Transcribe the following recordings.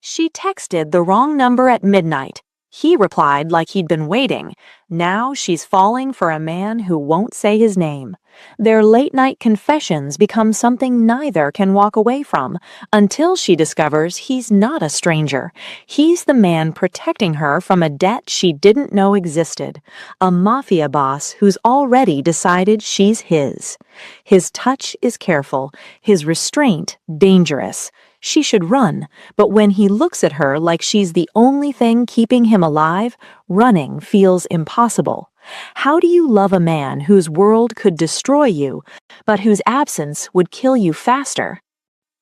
She texted the wrong number at midnight. He replied like he'd been waiting. Now she's falling for a man who won't say his name. Their late-night confessions become something neither can walk away from, until she discovers he's not a stranger. He's the man protecting her from a debt she didn't know existed, a mafia boss who's already decided she's his. His touch is careful, his restraint dangerous. She should run, but when he looks at her like she's the only thing keeping him alive, running feels impossible. How do you love a man whose world could destroy you, but whose absence would kill you faster?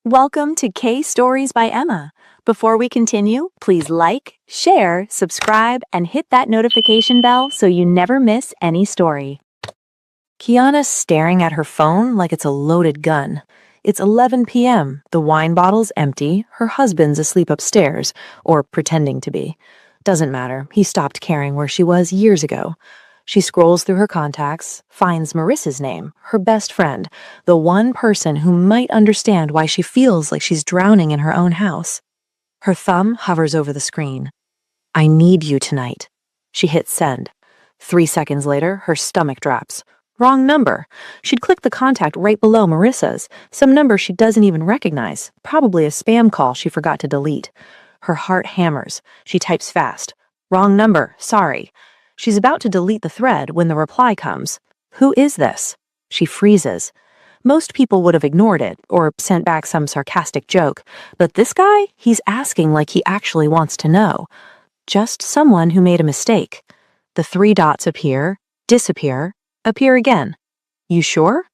Welcome to K Stories by Emma. Before we continue, please like, share, subscribe, and hit that notification bell so you never miss any story. Kiana's staring at her phone like it's a loaded gun. It's 11 p.m., the wine bottle's empty, her husband's asleep upstairs, or pretending to be. Doesn't matter, he stopped caring where she was years ago. She scrolls through her contacts, finds Marissa's name, her best friend, the one person who might understand why she feels like she's drowning in her own house. Her thumb hovers over the screen. I need you tonight. She hits send. 3 seconds later, her stomach drops. Wrong number. She'd clicked the contact right below Marissa's, some number she doesn't even recognize, probably a spam call she forgot to delete. Her heart hammers. She types fast. Wrong number, sorry. She's about to delete the thread when the reply comes. Who is this? She freezes. Most people would have ignored it or sent back some sarcastic joke, but this guy, he's asking like he actually wants to know. Just someone who made a mistake. The 3 dots appear, disappear, appear again. You sure?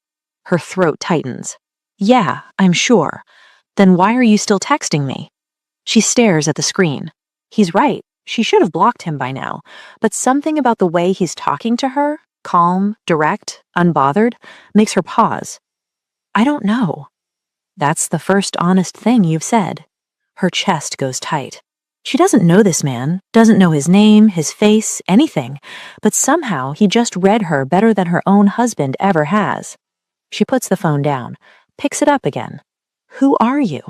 Her throat tightens. Yeah, I'm sure. Then why are you still texting me? She stares at the screen. He's right. She should have blocked him by now, but something about the way he's talking to her, calm, direct, unbothered, makes her pause. I don't know. That's the first honest thing you've said. Her chest goes tight. She doesn't know this man, doesn't know his name, his face, anything, but somehow he just read her better than her own husband ever has. She puts the phone down, picks it up again. Who are you?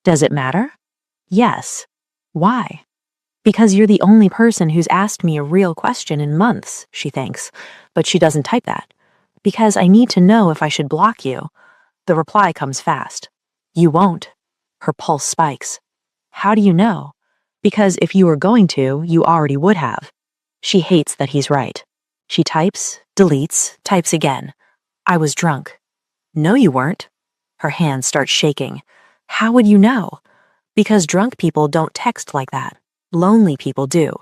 Does it matter? Yes. Why? Because you're the only person who's asked me a real question in months, she thinks, but she doesn't type that. Because I need to know if I should block you. The reply comes fast. You won't. Her pulse spikes. How do you know? Because if you were going to, you already would have. She hates that he's right. She types, deletes, types again. I was drunk. No, you weren't. Her hands start shaking. How would you know? Because drunk people don't text like that. Lonely people do.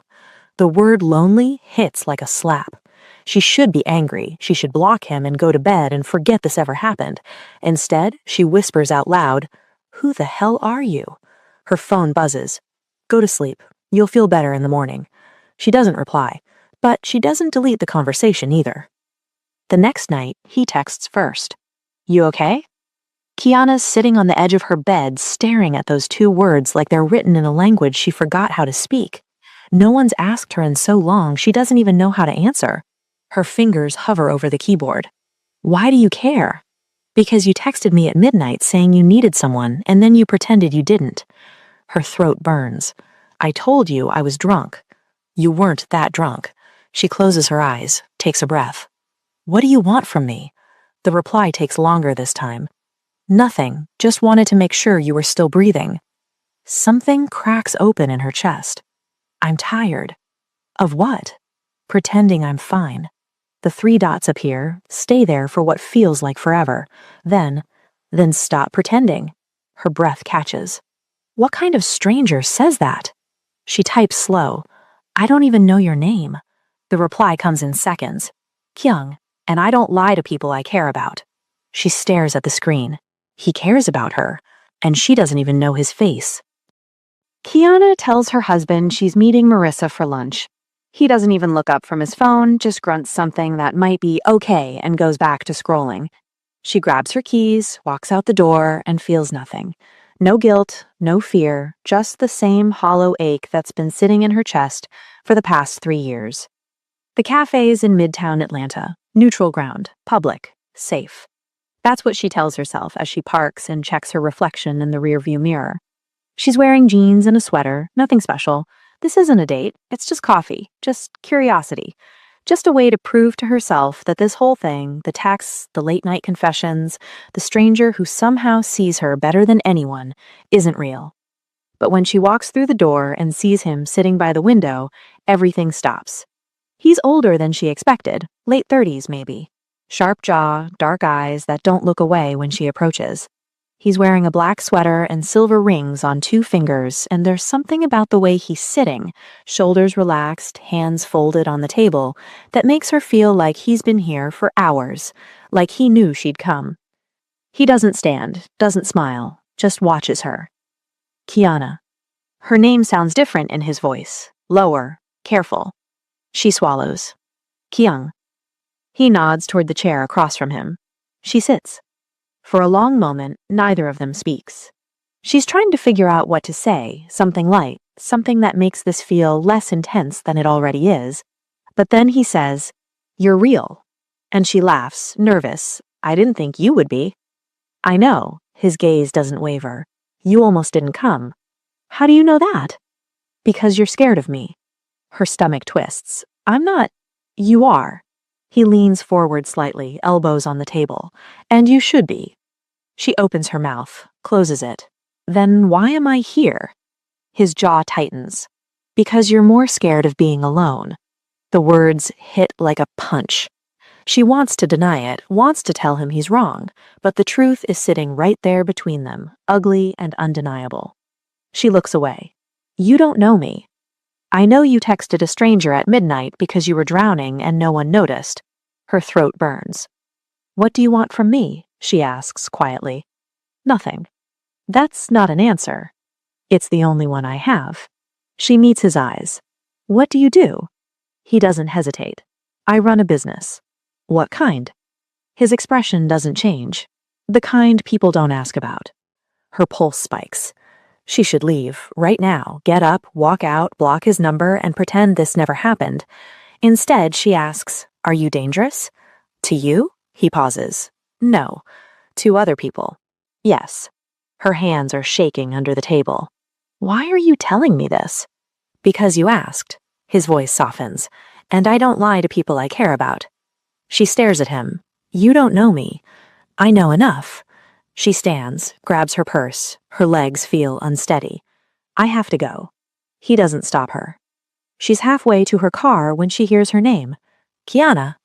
The word lonely hits like a slap. She should be angry. She should block him and go to bed and forget this ever happened. Instead, she whispers out loud, Who the hell are you? Her phone buzzes. Go to sleep. You'll feel better in the morning. She doesn't reply, but she doesn't delete the conversation either. The next night, he texts first. You okay? Kiana's sitting on the edge of her bed staring at those 2 words like they're written in a language she forgot how to speak. No one's asked her in so long she doesn't even know how to answer. Her fingers hover over the keyboard. Why do you care? Because you texted me at midnight saying you needed someone and then you pretended you didn't. Her throat burns. I told you I was drunk. You weren't that drunk. She closes her eyes, takes a breath. What do you want from me? The reply takes longer this time. Nothing, just wanted to make sure you were still breathing. Something cracks open in her chest. I'm tired. Of what? Pretending I'm fine. The 3 dots appear, stay there for what feels like forever. Then stop pretending. Her breath catches. What kind of stranger says that? She types slow. I don't even know your name. The reply comes in seconds. Kyung, and I don't lie to people I care about. She stares at the screen. He cares about her, and she doesn't even know his face. Kiana tells her husband she's meeting Marissa for lunch. He doesn't even look up from his phone, just grunts something that might be okay and goes back to scrolling. She grabs her keys, walks out the door, and feels nothing. No guilt, no fear, just the same hollow ache that's been sitting in her chest for the past 3 years. The cafe's in Midtown Atlanta, neutral ground, public, safe. That's what she tells herself as she parks and checks her reflection in the rearview mirror. She's wearing jeans and a sweater, nothing special. This isn't a date, it's just coffee, just curiosity. Just a way to prove to herself that this whole thing, the texts, the late night confessions, the stranger who somehow sees her better than anyone, isn't real. But when she walks through the door and sees him sitting by the window, everything stops. He's older than she expected, late 30s maybe. Sharp jaw, dark eyes that don't look away when she approaches. He's wearing a black sweater and silver rings on 2 fingers, and there's something about the way he's sitting, shoulders relaxed, hands folded on the table, that makes her feel like he's been here for hours, like he knew she'd come. He doesn't stand, doesn't smile, just watches her. Kiana. Her name sounds different in his voice, lower, careful. She swallows. Kyung. He nods toward the chair across from him. She sits. For a long moment, neither of them speaks. She's trying to figure out what to say, something light, something that makes this feel less intense than it already is. But then he says, "You're real." And she laughs, nervous. "I didn't think you would be." "I know." His gaze doesn't waver. "You almost didn't come." "How do you know that?" "Because you're scared of me." Her stomach twists. "I'm not." "You are." He leans forward slightly, elbows on the table. "And you should be." She opens her mouth, closes it. "Then why am I here?" His jaw tightens. "Because you're more scared of being alone." The words hit like a punch. She wants to deny it, wants to tell him he's wrong, but the truth is sitting right there between them, ugly and undeniable. She looks away. "You don't know me." "I know you texted a stranger at midnight because you were drowning and no one noticed." Her throat burns. "What do you want from me?" she asks quietly. "Nothing." That's not an answer. It's the only one I have. She meets his eyes. "What do you do?" He doesn't hesitate. "I run a business." "What kind?" His expression doesn't change. The kind people don't ask about. Her pulse spikes. She should leave, right now, get up, walk out, block his number, and pretend this never happened. Instead, she asks, "Are you dangerous?" "To you?" He pauses. "No." "To other people?" "Yes." Her hands are shaking under the table. "Why are you telling me this?" "Because you asked." His voice softens. "And I don't lie to people I care about." She stares at him. "You don't know me." "I know enough." She stands, grabs her purse. Her legs feel unsteady. "I have to go." He doesn't stop her. She's halfway to her car when she hears her name. "Kiana."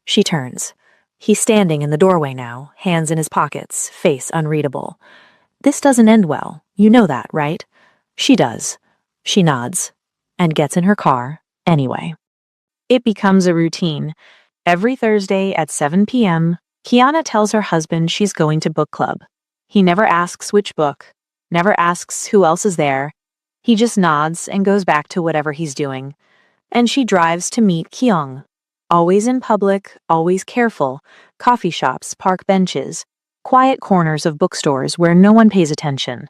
She turns. He's standing in the doorway now, hands in his pockets, face unreadable. "This doesn't end well. You know that, right?" She does. She nods, and gets in her car anyway. It becomes a routine. Every Thursday at 7 p.m., Kiana tells her husband she's going to book club. He never asks which book, never asks who else is there. He just nods and goes back to whatever he's doing. And she drives to meet Kyung. Always in public, always careful. Coffee shops, park benches, quiet corners of bookstores where no one pays attention.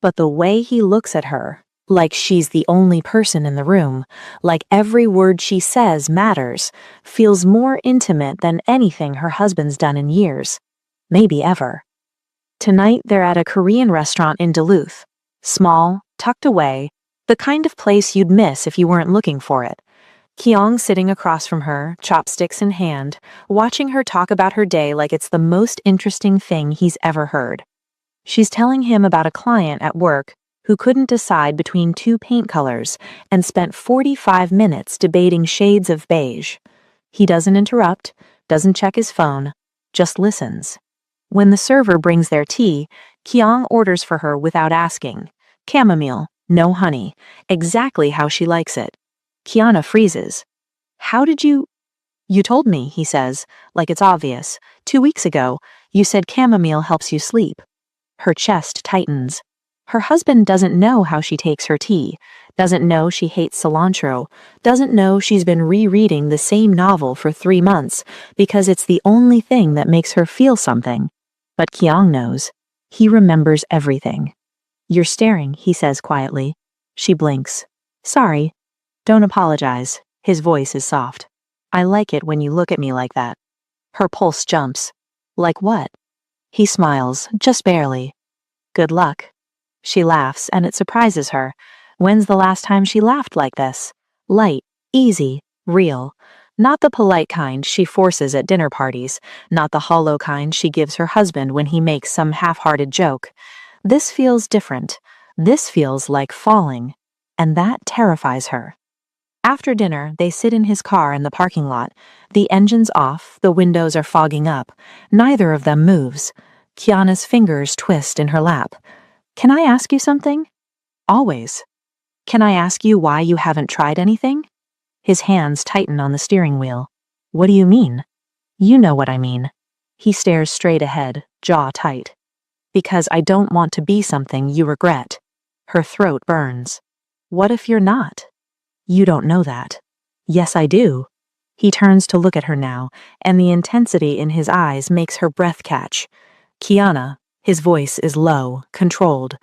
But the way he looks at her, like she's the only person in the room, like every word she says matters, feels more intimate than anything her husband's done in years, maybe ever. Tonight they're at a Korean restaurant in Duluth. Small, tucked away, the kind of place you'd miss if you weren't looking for it. Kyung sitting across from her, chopsticks in hand, watching her talk about her day like it's the most interesting thing he's ever heard. She's telling him about a client at work who couldn't decide between 2 paint colors and spent 45 minutes debating shades of beige. He doesn't interrupt, doesn't check his phone, just listens. When the server brings their tea, Kyung orders for her without asking. Chamomile, no honey, exactly how she likes it. Kiana freezes. "How did you—" "You told me," he says, like it's obvious. "2 weeks ago, you said chamomile helps you sleep." Her chest tightens. Her husband doesn't know how she takes her tea, doesn't know she hates cilantro, doesn't know she's been rereading the same novel for 3 months because it's the only thing that makes her feel something. But Kyung knows. He remembers everything. "You're staring," he says quietly. She blinks. "Sorry." "Don't apologize." His voice is soft. "I like it when you look at me like that." Her pulse jumps. "Like what?" He smiles, just barely. "Good luck." She laughs, and it surprises her. When's the last time she laughed like this? Light, easy, real. Not the polite kind she forces at dinner parties, not the hollow kind she gives her husband when he makes some half-hearted joke. This feels different. This feels like falling. And that terrifies her. After dinner, they sit in his car in the parking lot. The engine's off, the windows are fogging up. Neither of them moves. Kiana's fingers twist in her lap. Can I ask you something? Always. Can I ask you why you haven't tried anything? His hands tighten on the steering wheel. What do you mean? You know what I mean. He stares straight ahead, jaw tight. Because I don't want to be something you regret. Her throat burns. What if you're not? You don't know that. Yes, I do. He turns to look at her now, and the intensity in his eyes makes her breath catch. Kiana, his voice is low, controlled.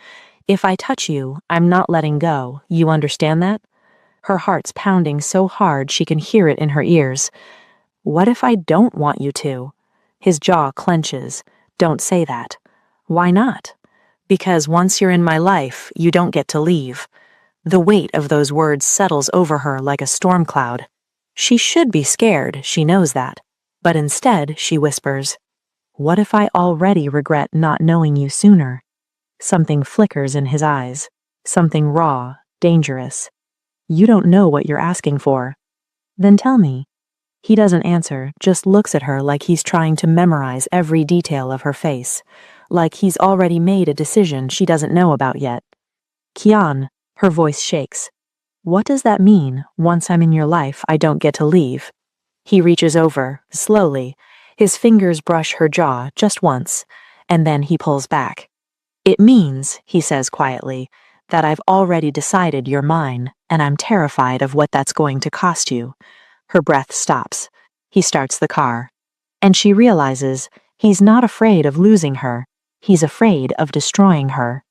If I touch you, I'm not letting go. You understand that? Her heart's pounding so hard she can hear it in her ears. What if I don't want you to? His jaw clenches. Don't say that. Why not? Because once you're in my life, you don't get to leave. The weight of those words settles over her like a storm cloud. She should be scared, she knows that. But instead, she whispers, what if I already regret not knowing you sooner? Something flickers in his eyes. Something raw, dangerous. You don't know what you're asking for. Then tell me. He doesn't answer, just looks at her like he's trying to memorize every detail of her face. Like he's already made a decision she doesn't know about yet. Kian, her voice shakes. What does that mean, once I'm in your life, I don't get to leave? He reaches over, slowly. His fingers brush her jaw just once, and then he pulls back. It means, he says quietly, that I've already decided you're mine, and I'm terrified of what that's going to cost you. Her breath stops. He starts the car. And she realizes he's not afraid of losing her. He's afraid of destroying her.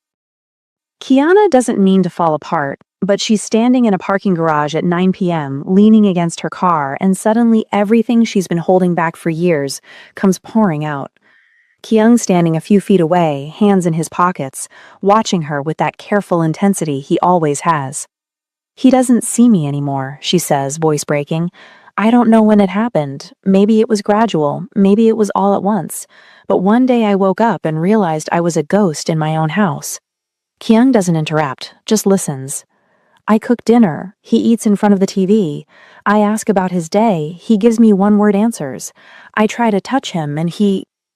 Kiana doesn't mean to fall apart, but she's standing in a parking garage at 9 p.m., leaning against her car, and suddenly everything she's been holding back for years comes pouring out. Kyung's standing a few feet away, hands in his pockets, watching her with that careful intensity he always has. He doesn't see me anymore, she says, voice breaking. I don't know when it happened. Maybe it was gradual, maybe it was all at once. But one day I woke up and realized I was a ghost in my own house. Kyung doesn't interrupt, just listens. I cook dinner. He eats in front of the TV. I ask about his day. He gives me one-word answers. I try to touch him and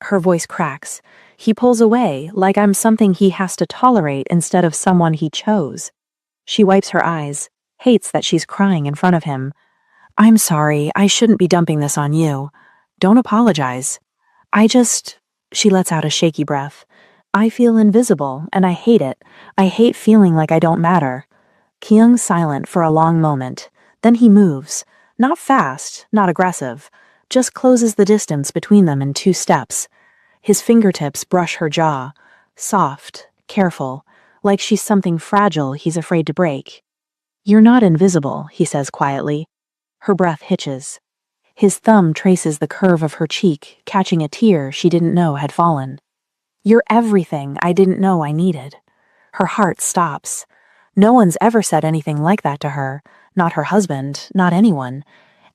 Her voice cracks. He pulls away, like I'm something he has to tolerate instead of someone he chose. She wipes her eyes, hates that she's crying in front of him. I'm sorry, I shouldn't be dumping this on you. Don't apologize. She lets out a shaky breath. I feel invisible, and I hate it. I hate feeling like I don't matter. Kyung's silent for a long moment. Then he moves. Not fast, not aggressive. Just closes the distance between them in 2 steps. His fingertips brush her jaw. Soft, careful, like she's something fragile he's afraid to break. You're not invisible, he says quietly. Her breath hitches. His thumb traces the curve of her cheek, catching a tear she didn't know had fallen. You're everything I didn't know I needed. Her heart stops. No one's ever said anything like that to her. Not her husband, not anyone.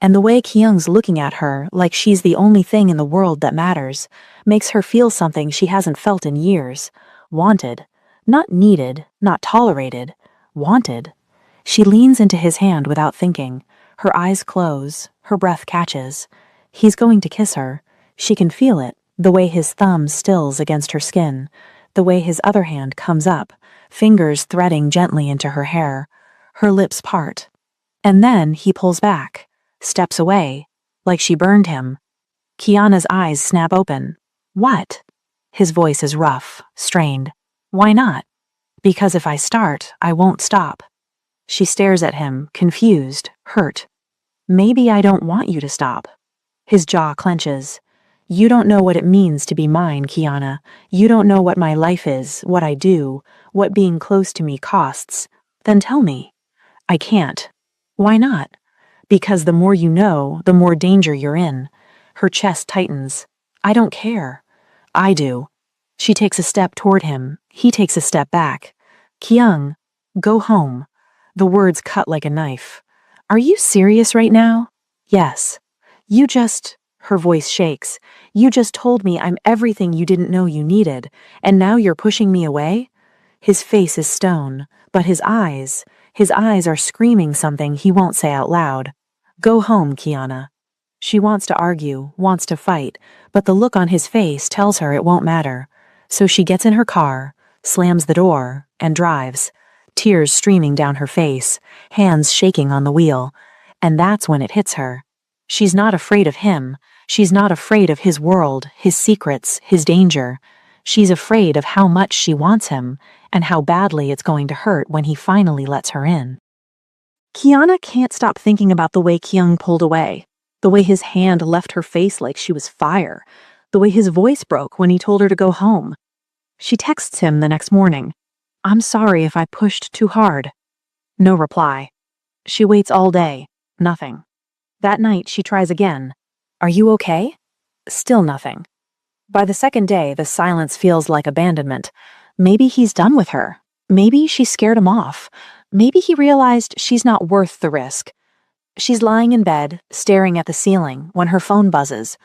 And the way Kyung's looking at her, like she's the only thing in the world that matters, makes her feel something she hasn't felt in years. Wanted. Not needed, not tolerated. Wanted. She leans into his hand without thinking. Her eyes close. Her breath catches. He's going to kiss her. She can feel it, the way his thumb stills against her skin, the way his other hand comes up, fingers threading gently into her hair. Her lips part. And then he pulls back, steps away, like she burned him. Kiana's eyes snap open. What? His voice is rough, strained. Why not? Because if I start, I won't stop. She stares at him, confused, hurt. Maybe I don't want you to stop. His jaw clenches. You don't know what it means to be mine, Kiana. You don't know what my life is, what I do, what being close to me costs. Then tell me. I can't. Why not? Because the more you know, the more danger you're in. Her chest tightens. I don't care. I do. She takes a step toward him. He takes a step back. Kyung, go home. The words cut like a knife. Are you serious right now? Yes. Her voice shakes. You just told me I'm everything you didn't know you needed, and now you're pushing me away? His face is stone, but his eyes are screaming something he won't say out loud. Go home, Kiana. She wants to argue, wants to fight, but the look on his face tells her it won't matter. So she gets in her car, slams the door, and drives, tears streaming down her face, hands shaking on the wheel. And that's when it hits her. She's not afraid of him. She's not afraid of his world, his secrets, his danger. She's afraid of how much she wants him and how badly it's going to hurt when he finally lets her in. Kiana can't stop thinking about the way Kyung pulled away, the way his hand left her face like she was fire, the way his voice broke when he told her to go home. She texts him the next morning. I'm sorry if I pushed too hard. No reply. She waits all day. Nothing. That night she tries again. Are you okay? Still nothing. By the second day, the silence feels like abandonment. Maybe he's done with her. Maybe she scared him off. Maybe he realized she's not worth the risk. She's lying in bed, staring at the ceiling, when her phone buzzes.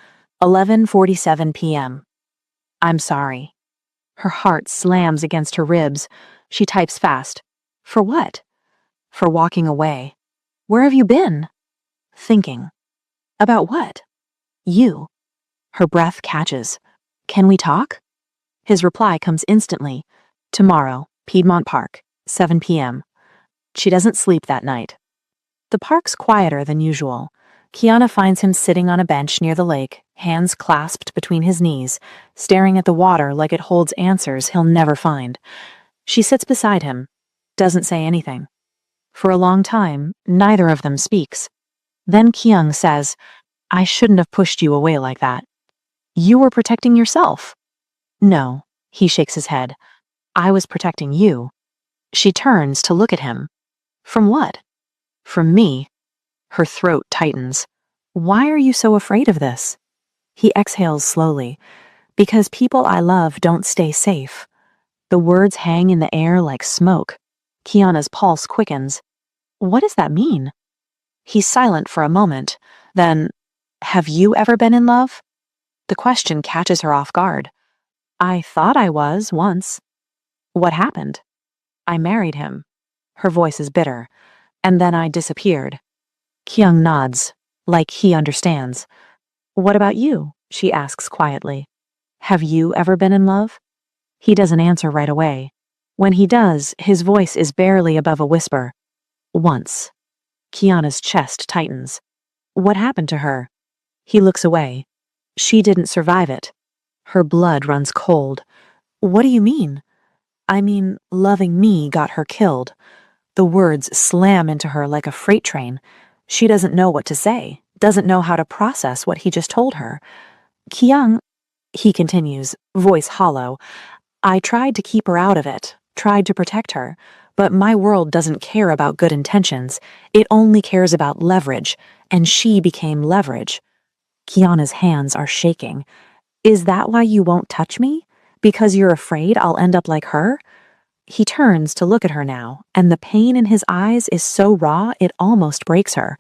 11:47 p.m. I'm sorry. Her heart slams against her ribs. She types fast. For what? For walking away. Where have you been? Thinking. About what? You. Her breath catches. Can we talk? His reply comes instantly. Tomorrow, Piedmont Park, 7 p.m. She doesn't sleep that night. The park's quieter than usual. Kiana finds him sitting on a bench near the lake, hands clasped between his knees, staring at the water like it holds answers he'll never find. She sits beside him, doesn't say anything. For a long time, neither of them speaks. Then Kyung says, I shouldn't have pushed you away like that. You were protecting yourself. No, he shakes his head. I was protecting you. She turns to look at him. From what? From me. Her throat tightens. Why are you so afraid of this? He exhales slowly. Because people I love don't stay safe. The words hang in the air like smoke. Kiana's pulse quickens. What does that mean? He's silent for a moment. Then, have you ever been in love? The question catches her off guard. I thought I was once. What happened? I married him. Her voice is bitter. And then I disappeared. Kyung nods, like he understands. What about you? She asks quietly. Have you ever been in love? He doesn't answer right away. When he does, his voice is barely above a whisper. Once. Kiana's chest tightens. What happened to her? He looks away. She didn't survive it. Her blood runs cold. What do you mean? I mean, loving me got her killed. The words slam into her like a freight train. She doesn't know what to say, doesn't know how to process what he just told her. Kyung, he continues, voice hollow, I tried to keep her out of it, tried to protect her, but my world doesn't care about good intentions. It only cares about leverage, and she became leverage. Kiana's hands are shaking. Is that why you won't touch me? Because you're afraid I'll end up like her? He turns to look at her now, and the pain in his eyes is so raw it almost breaks her.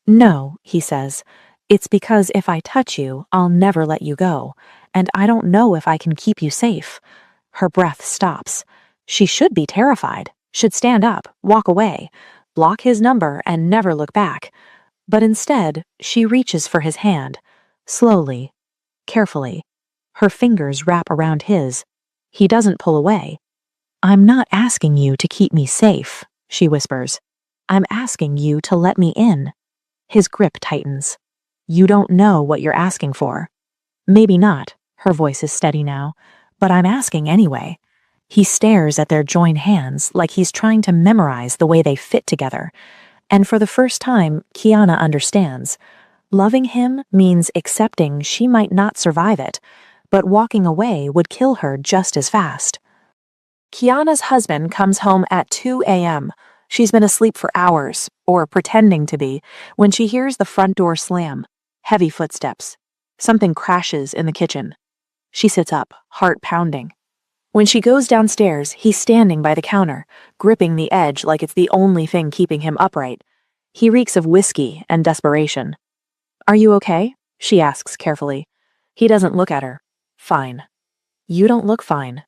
No, he says, it's because if I touch you, I'll never let you go, and I don't know if I can keep you safe. Her breath stops. She should be terrified, should stand up, walk away, block his number, and never look back. But instead, she reaches for his hand, slowly, carefully. Her fingers wrap around his. He doesn't pull away. I'm not asking you to keep me safe, she whispers. I'm asking you to let me in. His grip tightens. You don't know what you're asking for. Maybe not, her voice is steady now, but I'm asking anyway. He stares at their joined hands like he's trying to memorize the way they fit together. And for the first time, Kiana understands. Loving him means accepting she might not survive it, but walking away would kill her just as fast. Kiana's husband comes home at 2 a.m. She's been asleep for hours, or pretending to be, when she hears the front door slam. Heavy footsteps. Something crashes in the kitchen. She sits up, heart pounding. When she goes downstairs, he's standing by the counter, gripping the edge like it's the only thing keeping him upright. He reeks of whiskey and desperation. "Are you okay?" she asks carefully. He doesn't look at her. "Fine." "You don't look fine."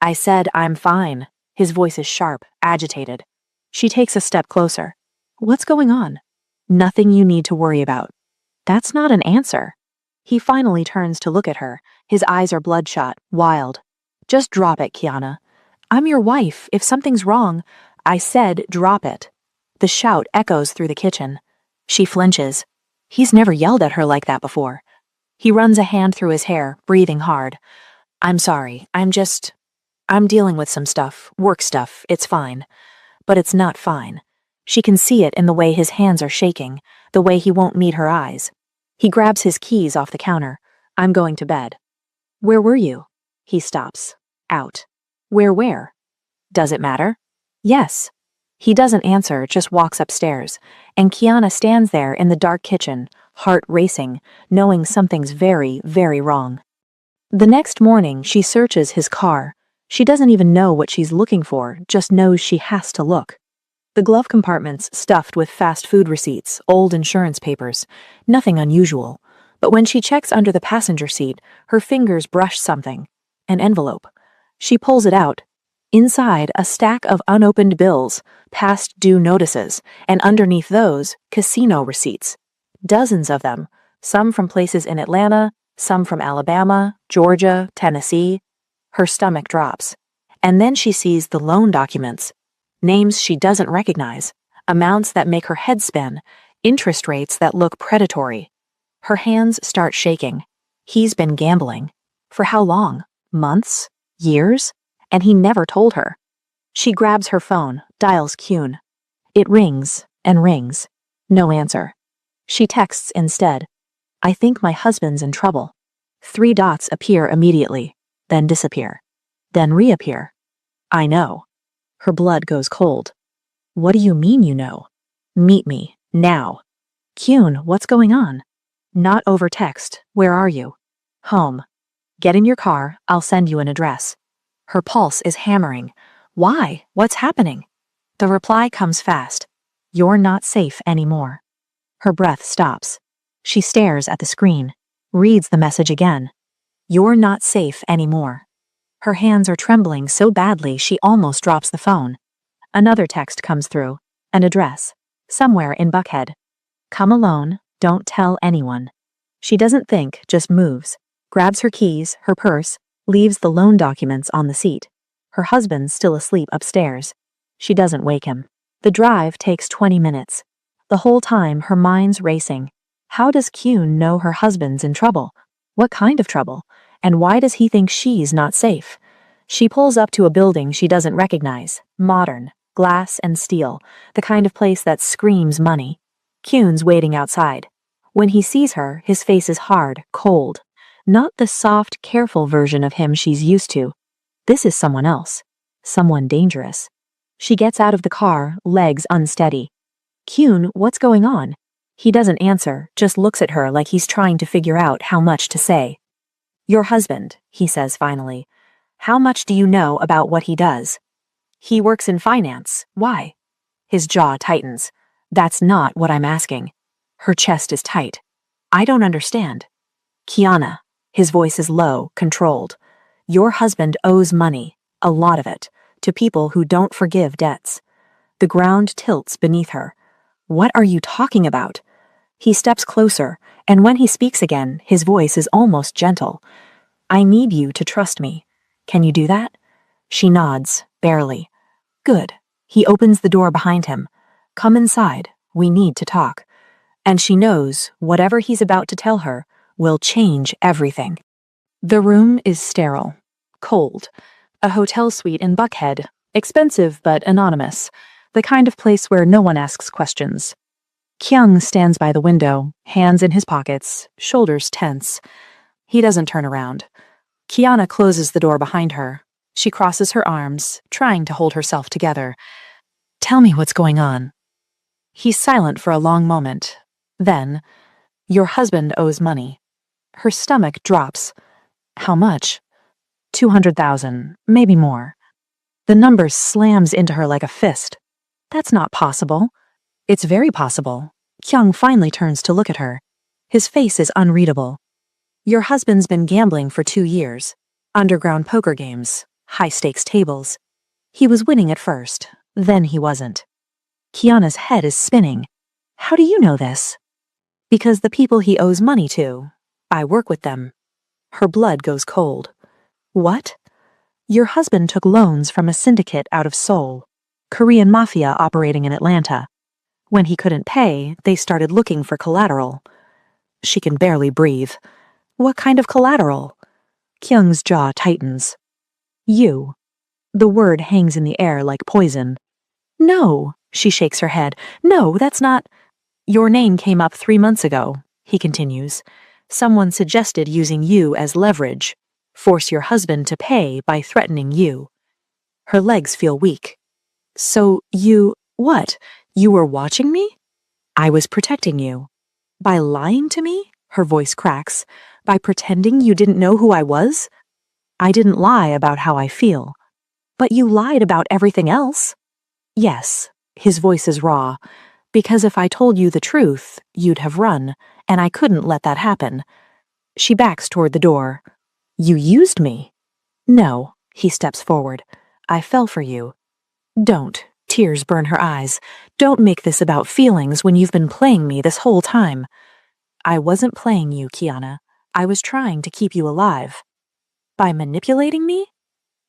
"I said I'm fine." His voice is sharp, agitated. She takes a step closer. "What's going on?" "Nothing you need to worry about." That's not an answer. He finally turns to look at her. His eyes are bloodshot, wild. "Just drop it, Kiana. I'm your wife. If something's wrong—" "I said drop it." The shout echoes through the kitchen. She flinches. He's never yelled at her like that before. He runs a hand through his hair, breathing hard. "I'm sorry. I'm dealing with some stuff, work stuff. It's fine." But it's not fine. She can see it in the way his hands are shaking, the way he won't meet her eyes. He grabs his keys off the counter. "I'm going to bed." "Where were you?" He stops. "Out." Where? "Does it matter?" "Yes." He doesn't answer, just walks upstairs, and Kiana stands there in the dark kitchen, heart racing, knowing something's very, very wrong. The next morning, she searches his car. She doesn't even know what she's looking for, just knows she has to look. The glove compartment's stuffed with fast food receipts, old insurance papers, nothing unusual. But when she checks under the passenger seat, her fingers brush something. An envelope. She pulls it out. Inside, a stack of unopened bills, past due notices, and underneath those, casino receipts. Dozens of them, some from places in Atlanta, some from Alabama, Georgia, Tennessee. Her stomach drops. And then she sees the loan documents. Names she doesn't recognize, amounts that make her head spin, interest rates that look predatory. Her hands start shaking. He's been gambling. For how long? Months? Years? And he never told her. She grabs her phone, dials Kuhn. It rings and rings. No answer. She texts instead. "I think my husband's in trouble." 3 dots appear immediately, then disappear, then reappear. "I know." Her blood goes cold. "What do you mean you know?" "Meet me, now." "Kuhn, what's going on?" "Not over text. Where are you?" "Home." "Get in your car. I'll send you an address." Her pulse is hammering. Why? What's happening? The reply comes fast. "You're not safe anymore." Her breath stops. She stares at the screen, reads the message again. "You're not safe anymore." Her hands are trembling so badly she almost drops the phone. Another text comes through. An address. Somewhere in Buckhead. "Come alone. Don't tell anyone." She doesn't think, just moves. Grabs her keys, her purse, leaves the loan documents on the seat. Her husband's still asleep upstairs. She doesn't wake him. The drive takes 20 minutes. The whole time her mind's racing. How does Kuhn know her husband's in trouble? What kind of trouble? And why does he think she's not safe? She pulls up to a building she doesn't recognize. Modern, glass and steel, the kind of place that screams money. Kuhn's waiting outside. When he sees her, his face is hard, cold. Not the soft, careful version of him she's used to. This is someone else. Someone dangerous. She gets out of the car, legs unsteady. "Kuhn, what's going on?" He doesn't answer, just looks at her like he's trying to figure out how much to say. "Your husband," he says finally. "How much do you know about what he does?" "He works in finance. Why?" His jaw tightens. "That's not what I'm asking." Her chest is tight. "I don't understand." "Kiana." His voice is low, controlled. "Your husband owes money, a lot of it, to people who don't forgive debts." The ground tilts beneath her. "What are you talking about?" He steps closer, and when he speaks again, his voice is almost gentle. "I need you to trust me. Can you do that?" She nods, barely. "Good." He opens the door behind him. "Come inside. We need to talk." And she knows whatever he's about to tell her will change everything. The room is sterile, cold. A hotel suite in Buckhead, expensive but anonymous, the kind of place where no one asks questions. Kyung stands by the window, hands in his pockets, shoulders tense. He doesn't turn around. Kiana closes the door behind her. She crosses her arms, trying to hold herself together. "Tell me what's going on." He's silent for a long moment. Then, "Your husband owes money." Her stomach drops. "How much?" 200,000, maybe more. The number slams into her like a fist. That's not possible. It's very possible. Kyung finally turns to look at her. His face is unreadable. Your husband's been gambling for 2 years. Underground poker games, high-stakes tables. He was winning at first, then he wasn't. Kiana's head is spinning. How do you know this? Because the people he owes money to. I work with them. Her blood goes cold. What? Your husband took loans from a syndicate out of Seoul, Korean Mafia operating in Atlanta. When he couldn't pay, they started looking for collateral. She can barely breathe. What kind of collateral? Kyung's jaw tightens. You. The word hangs in the air like poison. No, she shakes her head. No, that's not. Your name came up 3 months ago, he continues. Someone suggested using you as leverage. Force your husband to pay by threatening you. Her legs feel weak. So what? You were watching me? I was protecting you. By lying to me? Her voice cracks. By pretending you didn't know who I was? I didn't lie about how I feel. But you lied about everything else. Yes, his voice is raw. Because if I told you the truth, you'd have run, and I couldn't let that happen. She backs toward the door. You used me? No, he steps forward. I fell for you. Don't. Tears burn her eyes. Don't make this about feelings when you've been playing me this whole time. I wasn't playing you, Kiana. I was trying to keep you alive. By manipulating me?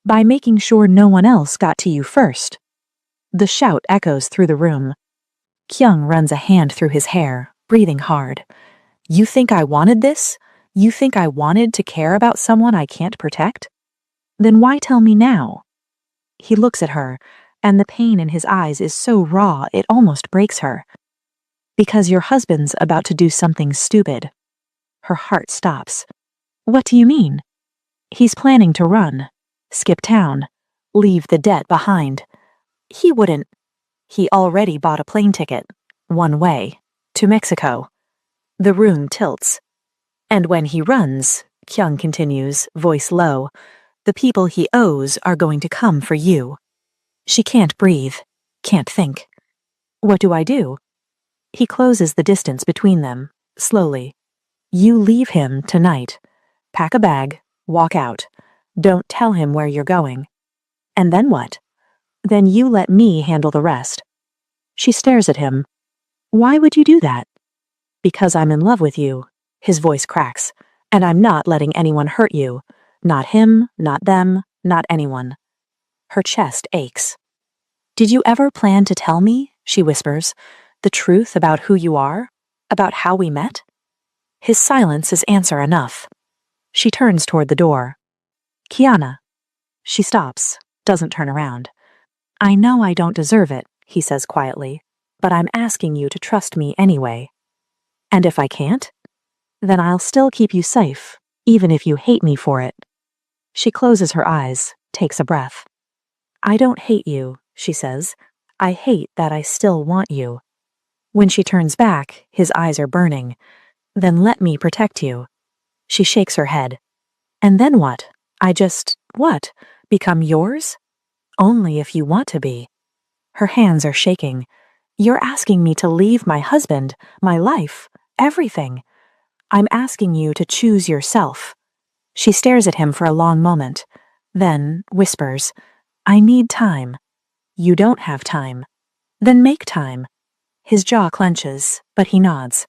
By making sure no one else got to you first. The shout echoes through the room. Kyung runs a hand through his hair, breathing hard. You think I wanted this? You think I wanted to care about someone I can't protect? Then why tell me now? He looks at her, and the pain in his eyes is so raw it almost breaks her. Because your husband's about to do something stupid. Her heart stops. What do you mean? He's planning to run, skip town, leave the debt behind. He wouldn't. He already bought a plane ticket, one way, to Mexico. The room tilts. And when he runs, Kyung continues, voice low, the people he owes are going to come for you. She can't breathe, can't think. What do I do? He closes the distance between them, slowly. You leave him tonight. Pack a bag, walk out. Don't tell him where you're going. And then what? Then you let me handle the rest. She stares at him. Why would you do that? Because I'm in love with you. His voice cracks. And I'm not letting anyone hurt you. Not him, not them, not anyone. Her chest aches. Did you ever plan to tell me, she whispers, the truth about who you are? About how we met? His silence is answer enough. She turns toward the door. Kiana. She stops, doesn't turn around. I know I don't deserve it, he says quietly, but I'm asking you to trust me anyway. And if I can't? Then I'll still keep you safe, even if you hate me for it. She closes her eyes, takes a breath. I don't hate you, she says. I hate that I still want you. When she turns back, his eyes are burning. Then let me protect you. She shakes her head. And then what? What? Become yours? Only if you want to be. Her hands are shaking. You're asking me to leave my husband, my life, everything. I'm asking you to choose yourself. She stares at him for a long moment, then whispers, I need time. You don't have time. Then make time. His jaw clenches, but he nods.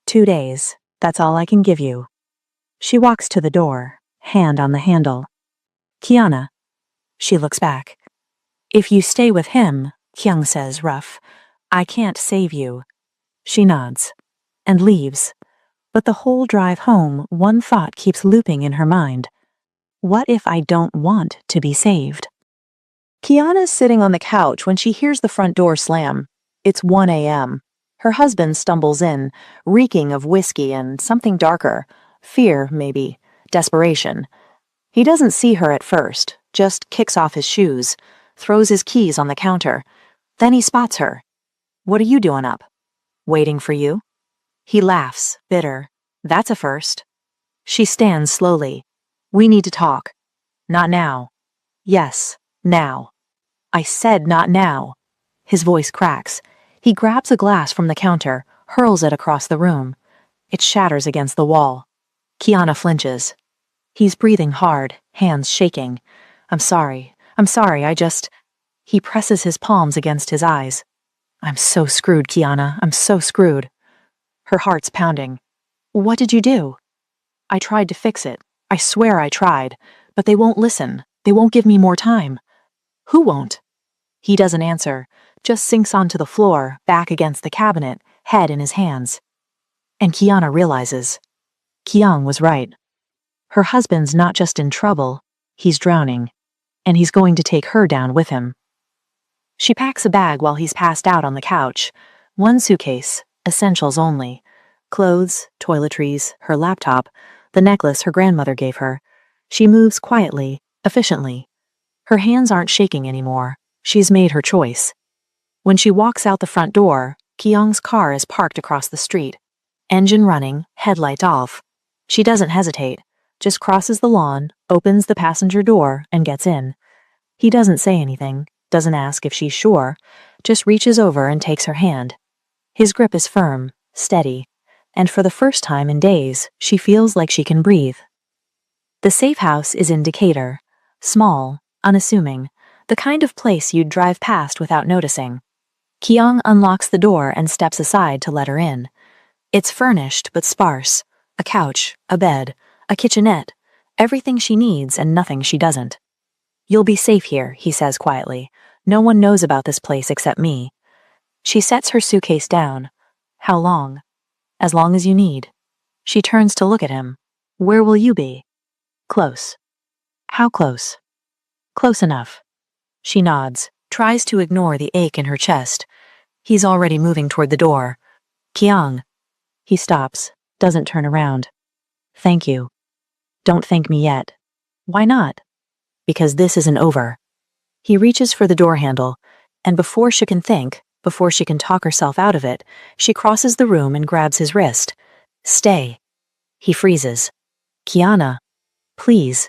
2 days, that's all I can give you. She walks to the door, hand on the handle. Kiana. She looks back. If you stay with him, Kyung says, rough, I can't save you. She nods, and leaves. But the whole drive home, one thought keeps looping in her mind. What if I don't want to be saved? Kiana's sitting on the couch when she hears the front door slam. It's 1 a.m. Her husband stumbles in, reeking of whiskey and something darker. Fear, maybe. Desperation. He doesn't see her at first, just kicks off his shoes, throws his keys on the counter. Then he spots her. What are you doing up? Waiting for you? He laughs, bitter. That's a first. She stands slowly. We need to talk. Not now. Yes, now. I said not now. His voice cracks. He grabs a glass from the counter, hurls it across the room. It shatters against the wall. Kiana flinches. He's breathing hard, hands shaking. I'm sorry, I just... He presses his palms against his eyes. I'm so screwed, Kiana, I'm so screwed. Her heart's pounding. What did you do? I tried to fix it. I swear I tried. But they won't listen. They won't give me more time. Who won't? He doesn't answer, just sinks onto the floor, back against the cabinet, head in his hands. And Kiana realizes. Kyung was right. Her husband's not just in trouble, he's drowning. And he's going to take her down with him. She packs a bag while he's passed out on the couch. One suitcase, essentials only. Clothes, toiletries, her laptop, the necklace her grandmother gave her. She moves quietly, efficiently. Her hands aren't shaking anymore. She's made her choice. When she walks out the front door, Kyung's car is parked across the street. Engine running, headlight off. She doesn't hesitate, just crosses the lawn, opens the passenger door, and gets in. He doesn't say anything, doesn't ask if she's sure, just reaches over and takes her hand. His grip is firm, steady, and for the first time in days, she feels like she can breathe. The safe house is in Decatur, small, unassuming, the kind of place you'd drive past without noticing. Kyung unlocks the door and steps aside to let her in. It's furnished but sparse. A couch, a bed, a kitchenette, everything she needs and nothing she doesn't. You'll be safe here, he says quietly. No one knows about this place except me. She sets her suitcase down. How long? As long as you need. She turns to look at him. Where will you be? Close. How close? Close enough. She nods, tries to ignore the ache in her chest. He's already moving toward the door. Kyung. He stops, doesn't turn around. Thank you. Don't thank me yet. Why not? Because this isn't over. He reaches for the door handle, and before she can think, before she can talk herself out of it, she crosses the room and grabs his wrist. Stay. He freezes. Kiana. Please.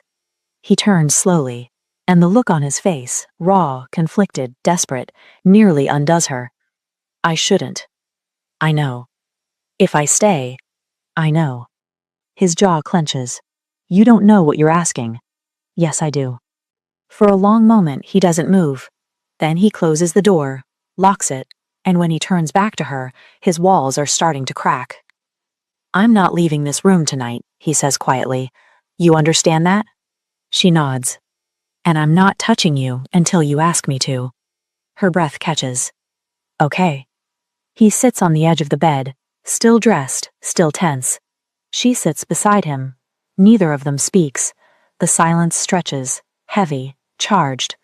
He turns slowly, and the look on his face, raw, conflicted, desperate, nearly undoes her. I shouldn't. I know. If I stay, I know. His jaw clenches. You don't know what you're asking. Yes, I do. For a long moment, he doesn't move. Then he closes the door, locks it, and when he turns back to her, his walls are starting to crack. I'm not leaving this room tonight, he says quietly. You understand that? She nods. And I'm not touching you until you ask me to. Her breath catches. Okay. He sits on the edge of the bed, still dressed, still tense. She sits beside him. Neither of them speaks. The silence stretches, heavy, charged.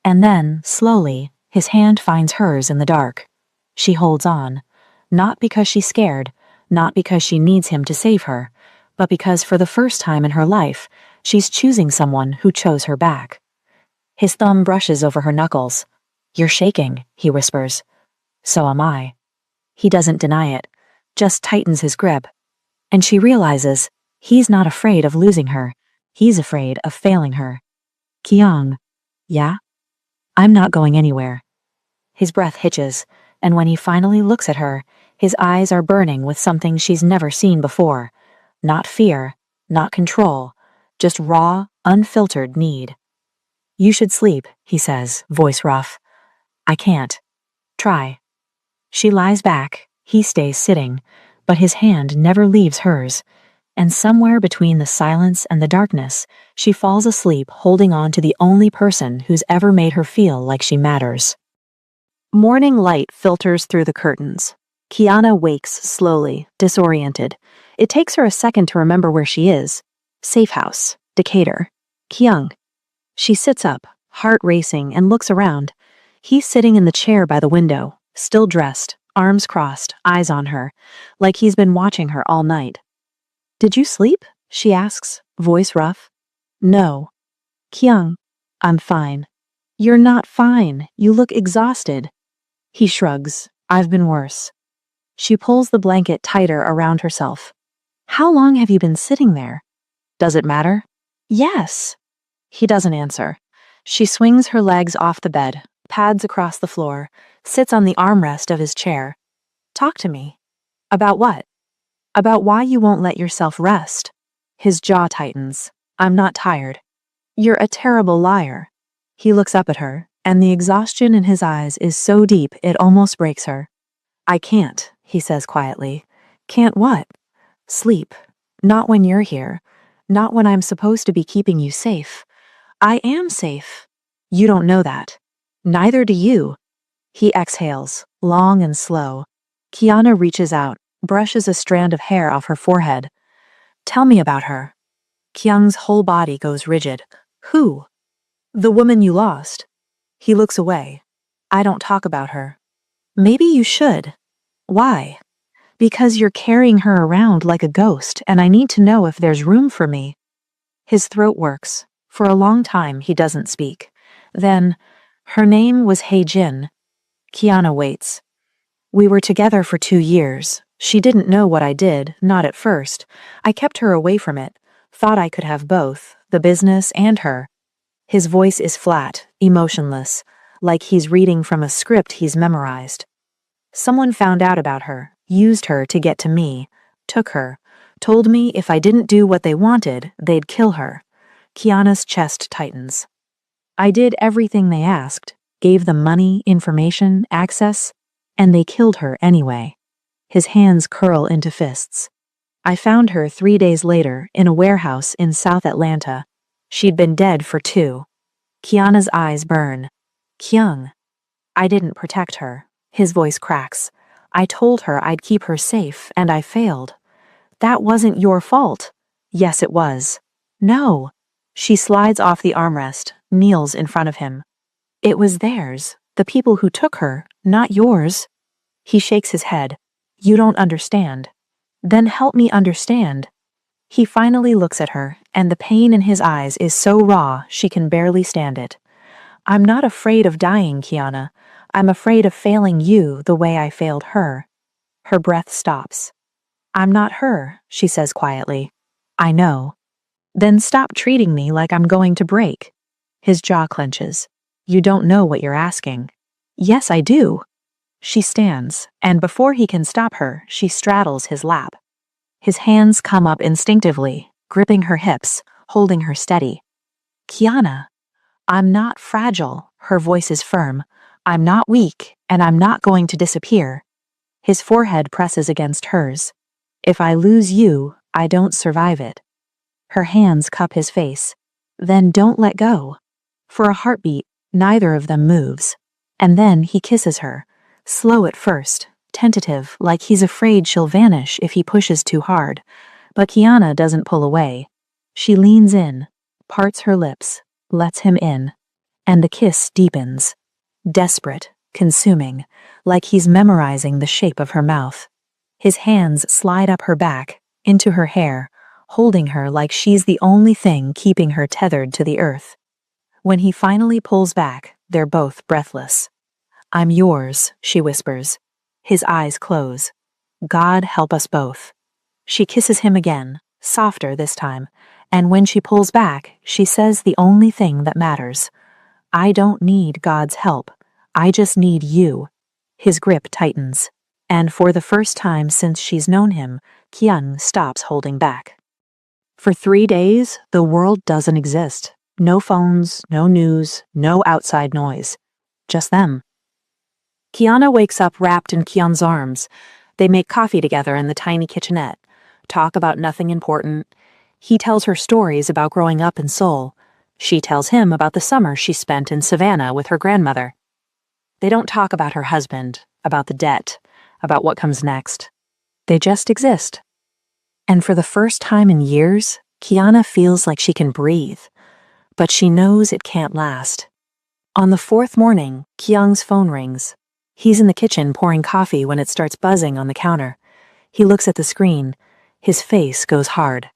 And then, slowly, his hand finds hers in the dark. She holds on, not because she's scared, not because she needs him to save her, but because for the first time in her life, she's choosing someone who chose her back. His thumb brushes over her knuckles. You're shaking, he whispers. So am I. He doesn't deny it, just tightens his grip. And she realizes he's not afraid of losing her. He's afraid of failing her. Kyung. Yeah? I'm not going anywhere. His breath hitches, and when he finally looks at her, his eyes are burning with something she's never seen before. Not fear, not control, just raw, unfiltered need. You should sleep, he says, voice rough. I can't. Try. She lies back, he stays sitting, but his hand never leaves hers, and somewhere between the silence and the darkness, she falls asleep holding on to the only person who's ever made her feel like she matters. Morning light filters through the curtains. Kiana wakes slowly, disoriented. It takes her a second to remember where she is. Safe house, Decatur. Kyung. She sits up, heart racing, and looks around. He's sitting in the chair by the window, still dressed, arms crossed, eyes on her, like he's been watching her all night. Did you sleep? She asks, voice rough. No. Kyung. I'm fine. You're not fine. You look exhausted. He shrugs. I've been worse. She pulls the blanket tighter around herself. How long have you been sitting there? Does it matter? Yes. He doesn't answer. She swings her legs off the bed, pads across the floor, sits on the armrest of his chair. Talk to me. About what? About why you won't let yourself rest. His jaw tightens. I'm not tired. You're a terrible liar. He looks up at her, and the exhaustion in his eyes is so deep it almost breaks her. I can't, he says quietly. Can't what? Sleep. Not when you're here. Not when I'm supposed to be keeping you safe. I am safe. You don't know that. Neither do you. He exhales, long and slow. Kiana reaches out, brushes a strand of hair off her forehead. Tell me about her. Kyung's whole body goes rigid. Who? The woman you lost. He looks away. I don't talk about her. Maybe you should. Why? Because you're carrying her around like a ghost, and I need to know if there's room for me. His throat works. For a long time, he doesn't speak. Then, her name was Jin. Kiana waits. We were together for 2 years. She didn't know what I did, not at first. I kept her away from it. Thought I could have both, the business and her. His voice is flat, emotionless, like he's reading from a script he's memorized. Someone found out about her, used her to get to me, took her, told me if I didn't do what they wanted, they'd kill her. Kiana's chest tightens. I did everything they asked, gave them money, information, access, and they killed her anyway. His hands curl into fists. I found her 3 days later in a warehouse in South Atlanta. She'd been dead for 2. Kiana's eyes burn. Kyung. I didn't protect her. His voice cracks. I told her I'd keep her safe, and I failed. That wasn't your fault. Yes, it was. No. She slides off the armrest, kneels in front of him. It was theirs, the people who took her, not yours. He shakes his head. You don't understand. Then help me understand. He finally looks at her, and the pain in his eyes is so raw she can barely stand it. I'm not afraid of dying, Kiana. I'm afraid of failing you the way I failed her. Her breath stops. I'm not her, she says quietly. I know. Then stop treating me like I'm going to break. His jaw clenches. You don't know what you're asking. Yes, I do. She stands, and before he can stop her, she straddles his lap. His hands come up instinctively, gripping her hips, holding her steady. Kiana, I'm not fragile, her voice is firm. I'm not weak, and I'm not going to disappear. His forehead presses against hers. If I lose you, I don't survive it. Her hands cup his face. Then don't let go. For a heartbeat, neither of them moves. And then he kisses her, slow at first, tentative, like he's afraid she'll vanish if he pushes too hard. But Kiana doesn't pull away. She leans in, parts her lips, lets him in. And the kiss deepens. Desperate, consuming, like he's memorizing the shape of her mouth. His hands slide up her back, into her hair, holding her like she's the only thing keeping her tethered to the earth. When he finally pulls back, they're both breathless. I'm yours, she whispers. His eyes close. God help us both. She kisses him again, softer this time, and when she pulls back, she says the only thing that matters. I don't need God's help. I just need you. His grip tightens, and for the first time since she's known him, Kyung stops holding back. For 3 days, the world doesn't exist. No phones, no news, no outside noise. Just them. Kiana wakes up wrapped in Kyung's arms. They make coffee together in the tiny kitchenette, talk about nothing important. He tells her stories about growing up in Seoul. She tells him about the summer she spent in Savannah with her grandmother. They don't talk about her husband, about the debt, about what comes next. They just exist. And for the first time in years, Kiana feels like she can breathe. But she knows it can't last. On the 4th morning, Kyung's phone rings. He's in the kitchen pouring coffee when it starts buzzing on the counter. He looks at the screen. His face goes hard.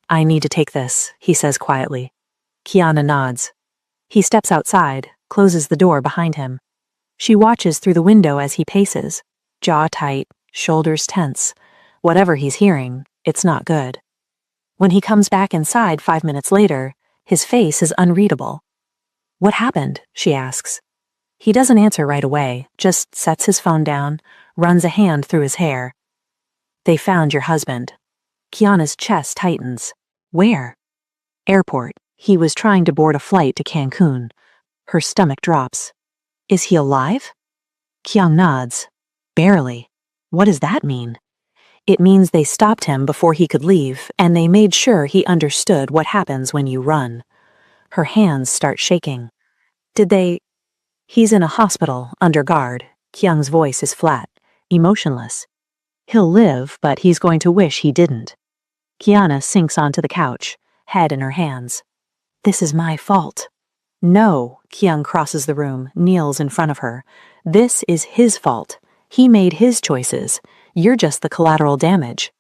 I need to take this, he says quietly. Kiana nods. He steps outside, closes the door behind him. She watches through the window as he paces, jaw tight, shoulders tense. Whatever he's hearing, it's not good. When he comes back inside 5 minutes later, His face is unreadable. "What happened?" she asks. He doesn't answer right away, just sets his phone down, runs a hand through his hair. "They found your husband." Kiana's chest tightens. "Where?" "Airport. He was trying to board a flight to Cancun." Her stomach drops. "Is he alive?" Kyung nods. "Barely." What does that mean? It means they stopped him before he could leave, and they made sure he understood what happens when you run. Her hands start shaking. "Did they—" "He's in a hospital, under guard." Kyung's voice is flat, emotionless. "He'll live, but he's going to wish he didn't." Kiana sinks onto the couch, head in her hands. "This is my fault." "No," Kyung crosses the room, kneels in front of her. "This is his fault. He made his choices. You're just the collateral damage."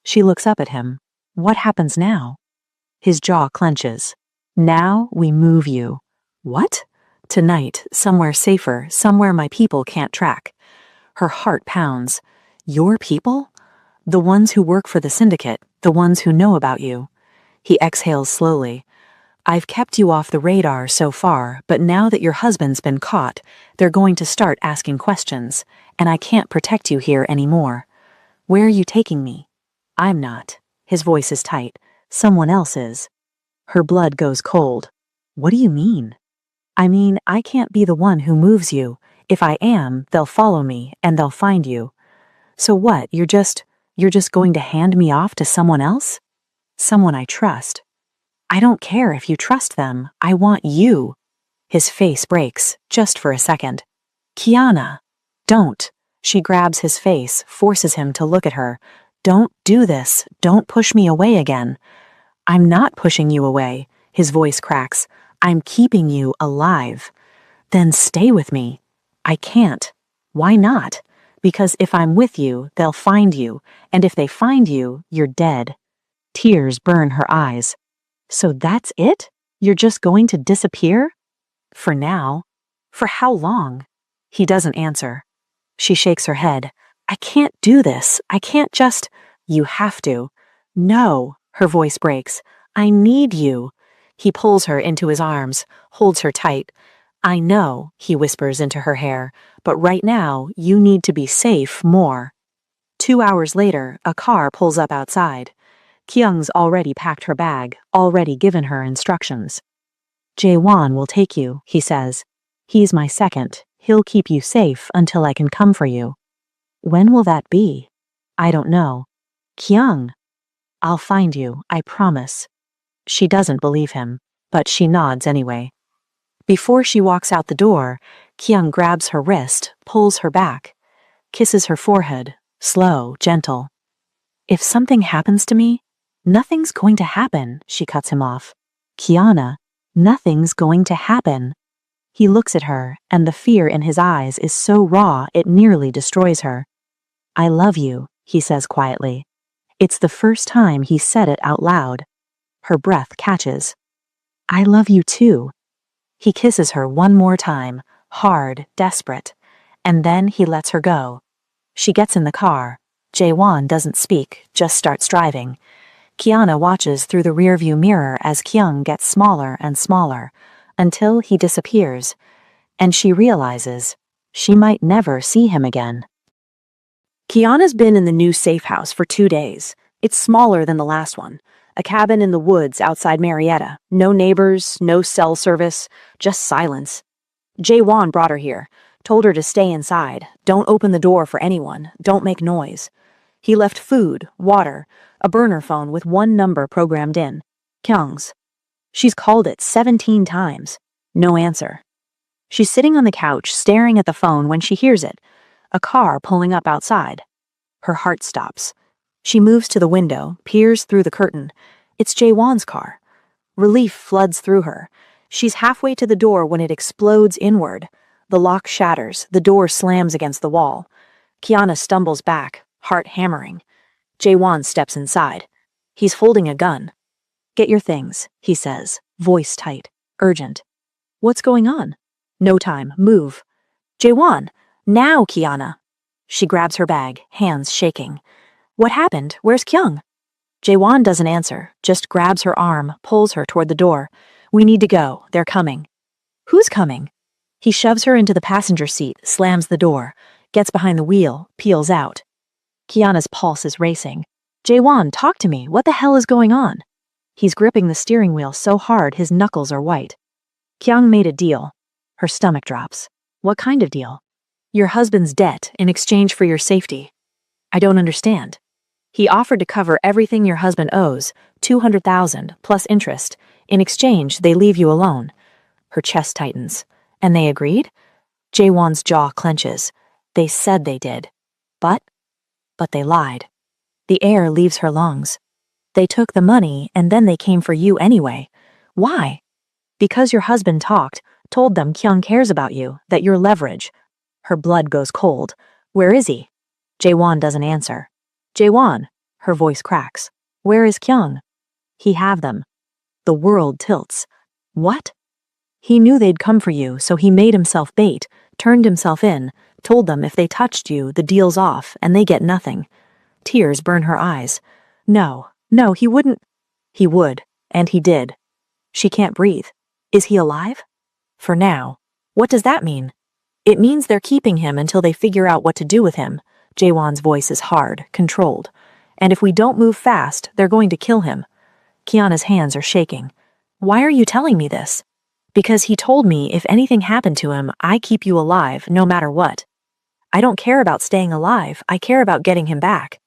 She looks up at him. "What happens now?" His jaw clenches. "Now we move you." "What?" "Tonight, somewhere safer, somewhere my people can't track." Her heart pounds. "Your people?" "The ones who work for the syndicate, the ones who know about you." He exhales slowly. "I've kept you off the radar so far, but now that your husband's been caught, they're going to start asking questions, and I can't protect you here anymore." "Where are you taking me?" "I'm not." His voice is tight. "Someone else is." Her blood goes cold. "What do you mean?" "I mean, I can't be the one who moves you. If I am, they'll follow me, and they'll find you." "So what, you're just going to hand me off to someone else?" "Someone I trust." "I don't care if you trust them. I want you." His face breaks, just for a second. "Kiana." "Don't." She grabs his face, forces him to look at her. "Don't do this. Don't push me away again." "I'm not pushing you away." His voice cracks. "I'm keeping you alive." "Then stay with me." "I can't." "Why not?" "Because if I'm with you, they'll find you, and if they find you, you're dead." Tears burn her eyes. "So that's it? You're just going to disappear?" "For now." "For how long?" He doesn't answer. She shakes her head. "I can't do this. I can't just—" "You have to." "No." Her voice breaks. "I need you." He pulls her into his arms, holds her tight. "I know," he whispers into her hair, "but right now you need to be safe more." 2 hours later, a car pulls up outside. Kyung's already packed her bag, already given her instructions. "Jae-won will take you," he says. "He's my second. He'll keep you safe until I can come for you." "When will that be?" "I don't know." "Kyung." "I'll find you, I promise." She doesn't believe him, but she nods anyway. Before she walks out the door, Kyung grabs her wrist, pulls her back, kisses her forehead, slow, gentle. "If something happens to me—" "Nothing's going to happen," she cuts him off. "Kiana, nothing's going to happen." He looks at her, and the fear in his eyes is so raw it nearly destroys her. "I love you," he says quietly. It's the first time he said it out loud. Her breath catches. "I love you too." He kisses her one more time, hard, desperate, and then he lets her go. She gets in the car. Jae-won doesn't speak, just starts driving. Kiana watches through the rearview mirror as Kyung gets smaller and smaller, until he disappears, and she realizes she might never see him again. Kiana's been in the new safe house for 2 days. It's smaller than the last one. A cabin in the woods outside Marietta. No neighbors, no cell service, just silence. Jae-won brought her here, told her to stay inside, don't open the door for anyone, don't make noise. He left food, water, a burner phone with one number programmed in. Kyung's. She's called it 17 times. No answer. She's sitting on the couch staring at the phone when she hears it. A car pulling up outside. Her heart stops. She moves to the window, peers through the curtain. It's Jae-won's car. Relief floods through her. She's halfway to the door when it explodes inward. The lock shatters, the door slams against the wall. Kiana stumbles back, heart hammering. Jae-won steps inside. He's holding a gun. "Get your things," he says, voice tight, urgent. "What's going on?" "No time, move." "Jae-won, now, Kiana." She grabs her bag, hands shaking. "What happened? Where's Kyung?" Jaewon doesn't answer, just grabs her arm, pulls her toward the door. We need to go. They're coming. Who's coming? He shoves her into the passenger seat, slams the door, gets behind the wheel, peels out. Kiana's pulse is racing. Jaewon, talk to me. What the hell is going on? He's gripping the steering wheel so hard his knuckles are white. Kyung made a deal. Her stomach drops. What kind of deal? Your husband's debt in exchange for your safety. I don't understand. He offered to cover everything your husband owes, 200,000 plus interest. In exchange, they leave you alone. Her chest tightens. And they agreed? Jaewon's jaw clenches. They said they did. But they lied. The air leaves her lungs. They took the money and then they came for you anyway. Why? Because your husband told them Kyung cares about you, that you're leverage. Her blood goes cold. Where is he? Jaewon doesn't answer. Jaewon, her voice cracks. Where is Kyung? He have them. The world tilts. What? He knew they'd come for you, so he made himself bait, turned himself in, told them if they touched you, the deal's off, and they get nothing. Tears burn her eyes. No, he wouldn't. He would, and he did. She can't breathe. Is he alive? For now. What does that mean? It means they're keeping him until they figure out what to do with him. Jaewon's voice is hard, controlled. And if we don't move fast, they're going to kill him. Kiana's hands are shaking. Why are you telling me this? Because he told me if anything happened to him, I keep you alive, no matter what. I don't care about staying alive, I care about getting him back.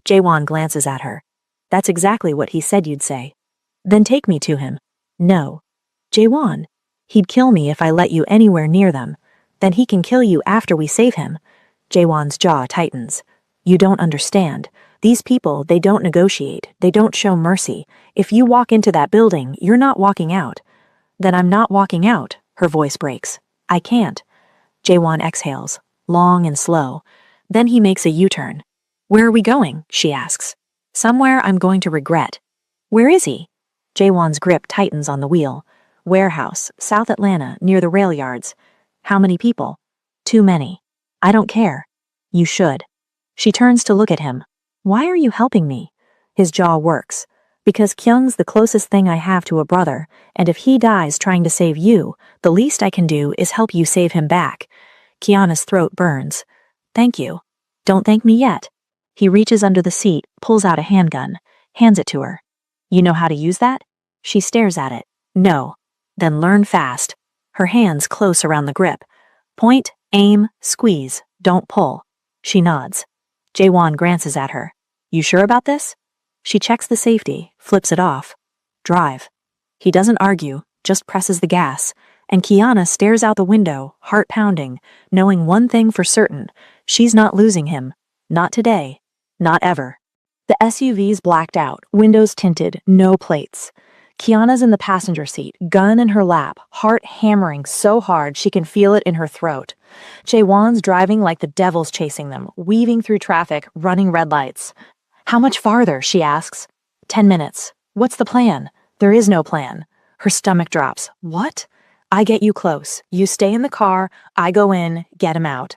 Jaewon glances at her. That's exactly what he said you'd say. Then take me to him. No. Jaewon, he'd kill me if I let you anywhere near them. Then he can kill you after we save him. Jaewon's jaw tightens. You don't understand. These people, they don't negotiate. They don't show mercy. If you walk into that building, you're not walking out. Then I'm not walking out. Her voice breaks. I can't. Jaewon exhales, long and slow. Then he makes a U-turn. Where are we going? She asks. Somewhere I'm going to regret. Where is he? Jaewon's grip tightens on the wheel. Warehouse, South Atlanta, near the rail yards. How many people? Too many. I don't care. You should. She turns to look at him. Why are you helping me? His jaw works. Because Kyung's the closest thing I have to a brother, and if he dies trying to save you, the least I can do is help you save him back. Kiana's throat burns. Thank you. Don't thank me yet. He reaches under the seat, pulls out a handgun, hands it to her. You know how to use that? She stares at it. No. Then learn fast. Her hands close around the grip. Point, aim, squeeze, don't pull. She nods. Jaewon glances at her. You sure about this? She checks the safety, flips it off. Drive. He doesn't argue, just presses the gas, and Kiana stares out the window, heart pounding, knowing one thing for certain. She's not losing him. Not today. Not ever. The SUV's blacked out, windows tinted, no plates. Kiana's in the passenger seat, gun in her lap, heart hammering so hard she can feel it in her throat. Jaewon's driving like the devil's chasing them, weaving through traffic, running red lights. How much farther? She asks. 10 minutes. What's the plan? There is no plan. Her stomach drops. What? I get you close. You stay in the car. I go in, get him out.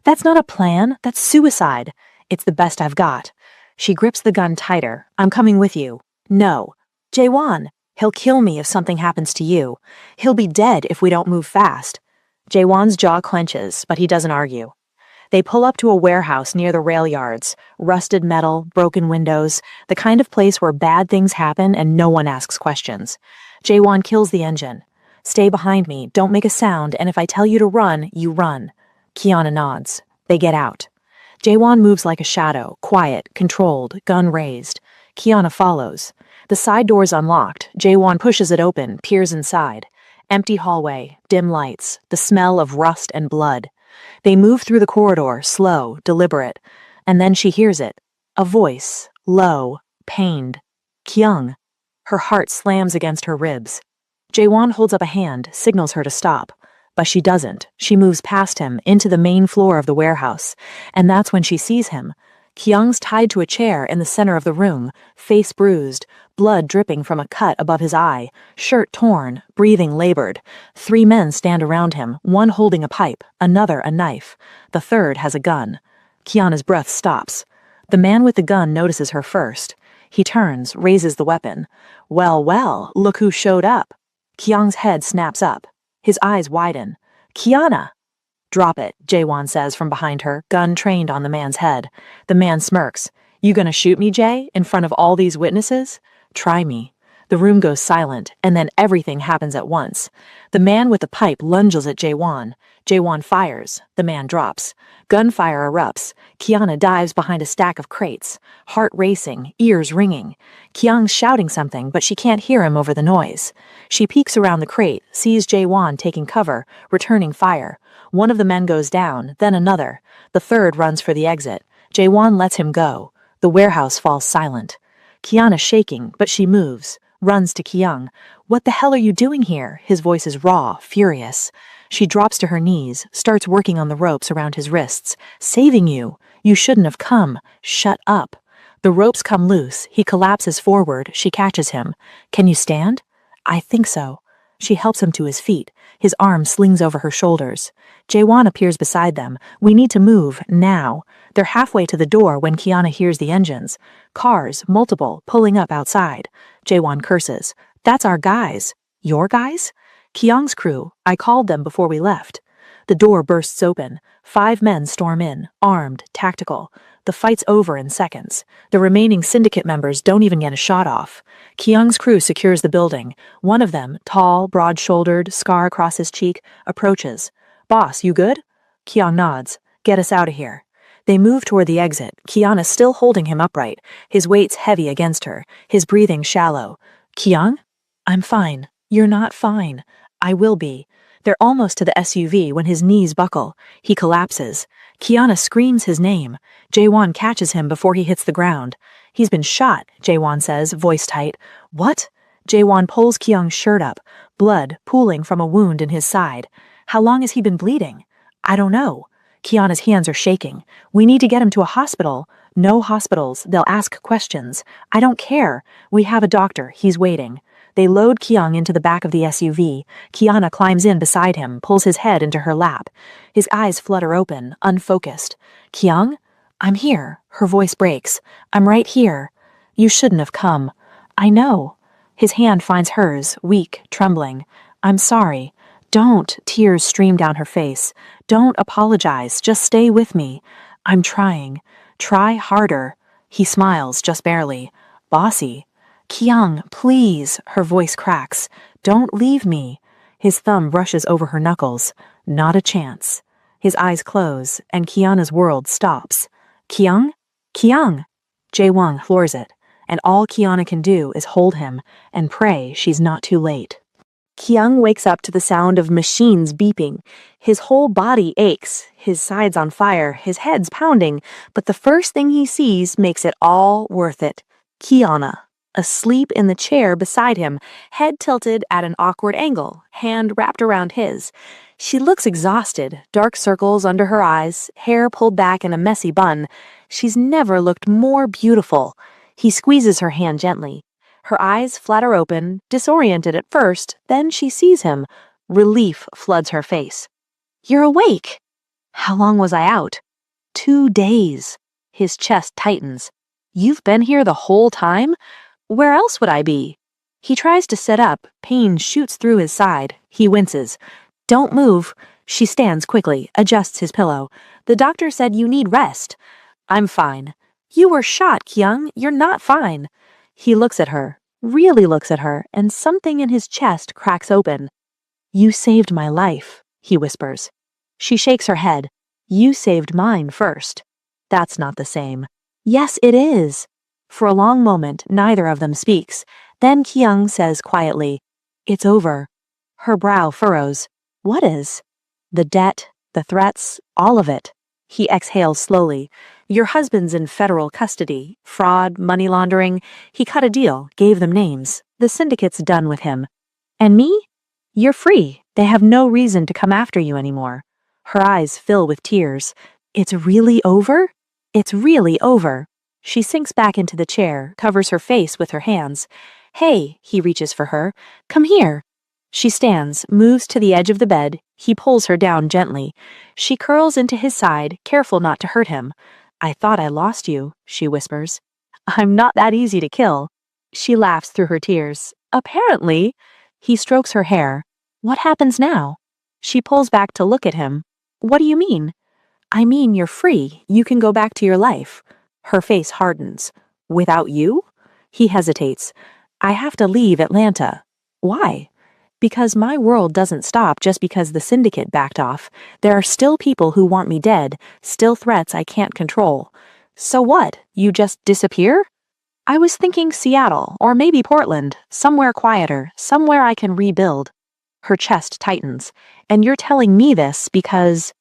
That's not a plan. That's suicide. It's the best I've got. She grips the gun tighter. I'm coming with you. No. Jaewon. He'll kill me if something happens to you. He'll be dead if we don't move fast. Jaewon's jaw clenches, but he doesn't argue. They pull up to a warehouse near the rail yards. Rusted metal, broken windows, the kind of place where bad things happen and no one asks questions. Jaewon kills the engine. Stay behind me, don't make a sound, and if I tell you to run, you run. Kiana nods. They get out. Jaewon moves like a shadow, quiet, controlled, gun raised. Kiana follows. The side door's unlocked. Jaewon pushes it open, peers inside. Empty hallway, dim lights, the smell of rust and blood. They move through the corridor, slow, deliberate, and then she hears it. A voice, low, pained. Kyung. Her heart slams against her ribs. Jaewon holds up a hand, signals her to stop. But she doesn't. She moves past him, into the main floor of the warehouse, and that's when she sees him. Kyung's tied to a chair in the center of the room, face bruised, blood dripping from a cut above his eye, shirt torn, breathing labored. 3 men stand around him, one holding a pipe, another a knife. The third has a gun. Kiana's breath stops. The man with the gun notices her first. He turns, raises the weapon. Well, well, look who showed up. Kyung's head snaps up. His eyes widen. Kiana! Drop it, Jaewon says from behind her, gun trained on the man's head. The man smirks. You gonna shoot me, Jae, in front of all these witnesses? Try me. The room goes silent, and then everything happens at once. The man with the pipe lunges at Jaewon. Jaewon fires. The man drops. Gunfire erupts. Kiana dives behind a stack of crates. Heart racing, ears ringing. Kyung's shouting something, but she can't hear him over the noise. She peeks around the crate, sees Jaewon taking cover, returning fire. One of the men goes down, then another. The third runs for the exit. Jaewon lets him go. The warehouse falls silent. Kiana's shaking, but she moves. Runs to Kyung. What the hell are you doing here? His voice is raw, furious. She drops to her knees, starts working on the ropes around his wrists. Saving you. You shouldn't have come. Shut up. The ropes come loose. He collapses forward. She catches him. Can you stand? I think so. She helps him to his feet. His arm slings over her shoulders. Jaewon appears beside them. We need to move, now. They're halfway to the door when Kiana hears the engines. Cars, multiple, pulling up outside. Jaewon curses. That's our guys. Your guys? Kyung's crew. I called them before we left. The door bursts open. 5 men storm in, armed, tactical. The fight's over in seconds. The remaining syndicate members don't even get a shot off. Kyung's crew secures the building. One of them, tall, broad-shouldered, scar across his cheek, approaches. Boss, you good? Kyung nods. Get us out of here. They move toward the exit, Kiana still holding him upright, his weight's heavy against her, his breathing shallow. Kyung? I'm fine. You're not fine. I will be. They're almost to the SUV when his knees buckle. He collapses. Kiana screams his name. Jaewon catches him before he hits the ground. He's been shot, Jaewon says, voice tight. What? Jaewon pulls Kyung's shirt up, blood pooling from a wound in his side. How long has he been bleeding? I don't know. Kiana's hands are shaking. We need to get him to a hospital. No hospitals. They'll ask questions. I don't care. We have a doctor. He's waiting. They load Kyung into the back of the SUV. Kiana climbs in beside him, pulls his head into her lap. His eyes flutter open, unfocused. Kyung? I'm here. Her voice breaks. I'm right here. You shouldn't have come. I know. His hand finds hers, weak, trembling. I'm sorry. Don't. Tears stream down her face. Don't apologize. Just stay with me. I'm trying. Try harder. He smiles, just barely. Bossy. Kyung, please. Her voice cracks. Don't leave me. His thumb brushes over her knuckles. Not a chance. His eyes close, and Kiana's world stops. Kyung? Kyung! Jaewon floors it, and all Kiana can do is hold him and pray she's not too late. Kyung wakes up to the sound of machines beeping. His whole body aches, his sides on fire, his head's pounding, but the first thing he sees makes it all worth it. Kiana, asleep in the chair beside him, head tilted at an awkward angle, hand wrapped around his. She looks exhausted, dark circles under her eyes, hair pulled back in a messy bun. She's never looked more beautiful. He squeezes her hand gently. Her eyes flutter open, disoriented at first, then she sees him. Relief floods her face. You're awake! How long was I out? 2 days. His chest tightens. You've been here the whole time? Where else would I be? He tries to sit up. Pain shoots through his side. He winces. Don't move. She stands quickly, adjusts his pillow. The doctor said you need rest. I'm fine. You were shot, Kyung. You're not fine. He looks at her, really looks at her, and something in his chest cracks open. You saved my life, he whispers. She shakes her head. You saved mine first. That's not the same. Yes, it is. For a long moment, neither of them speaks. Then Kyung says quietly, It's over. Her brow furrows. What is? The debt, the threats, all of it. He exhales slowly. Your husband's in federal custody. Fraud, money laundering. He cut a deal, gave them names. The syndicate's done with him. And me? You're free. They have no reason to come after you anymore. Her eyes fill with tears. It's really over? It's really over. She sinks back into the chair, covers her face with her hands. Hey, he reaches for her. Come here. She stands, moves to the edge of the bed. He pulls her down gently. She curls into his side, careful not to hurt him. I thought I lost you, she whispers. I'm not that easy to kill. She laughs through her tears. Apparently. He strokes her hair. What happens now? She pulls back to look at him. What do you mean? I mean you're free. You can go back to your life. Her face hardens. Without you? He hesitates. I have to leave Atlanta. Why? Because my world doesn't stop just because the syndicate backed off. There are still people who want me dead, still threats I can't control. So what? You just disappear? I was thinking Seattle, or maybe Portland, somewhere quieter, somewhere I can rebuild. Her chest tightens. And you're telling me this because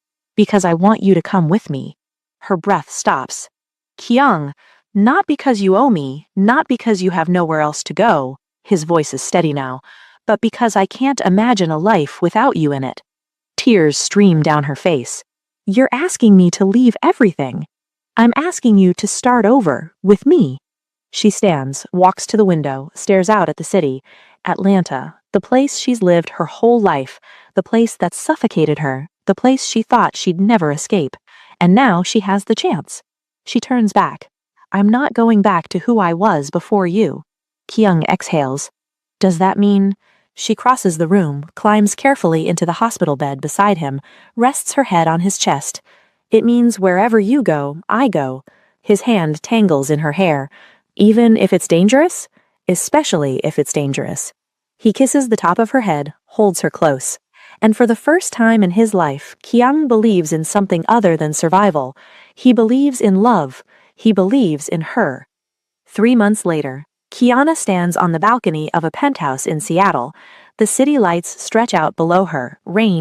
I want you to come with me. Her breath stops. Kyung, not because you owe me, not because you have nowhere else to go. His voice is steady now. But because I can't imagine a life without you in it. Tears stream down her face. You're asking me to leave everything. I'm asking you to start over, with me. She stands, walks to the window, stares out at the city. Atlanta, the place she's lived her whole life, the place that suffocated her, the place she thought she'd never escape. And now she has the chance. She turns back. I'm not going back to who I was before you. Kyung exhales. Does that mean... She crosses the room, climbs carefully into the hospital bed beside him, rests her head on his chest. It means wherever you go, I go. His hand tangles in her hair. Even if it's dangerous? Especially if it's dangerous. He kisses the top of her head, holds her close. And for the first time in his life, Kyung believes in something other than survival. He believes in love. He believes in her. 3 months later, Kiana stands on the balcony of a penthouse in Seattle. The city lights stretch out below her, rain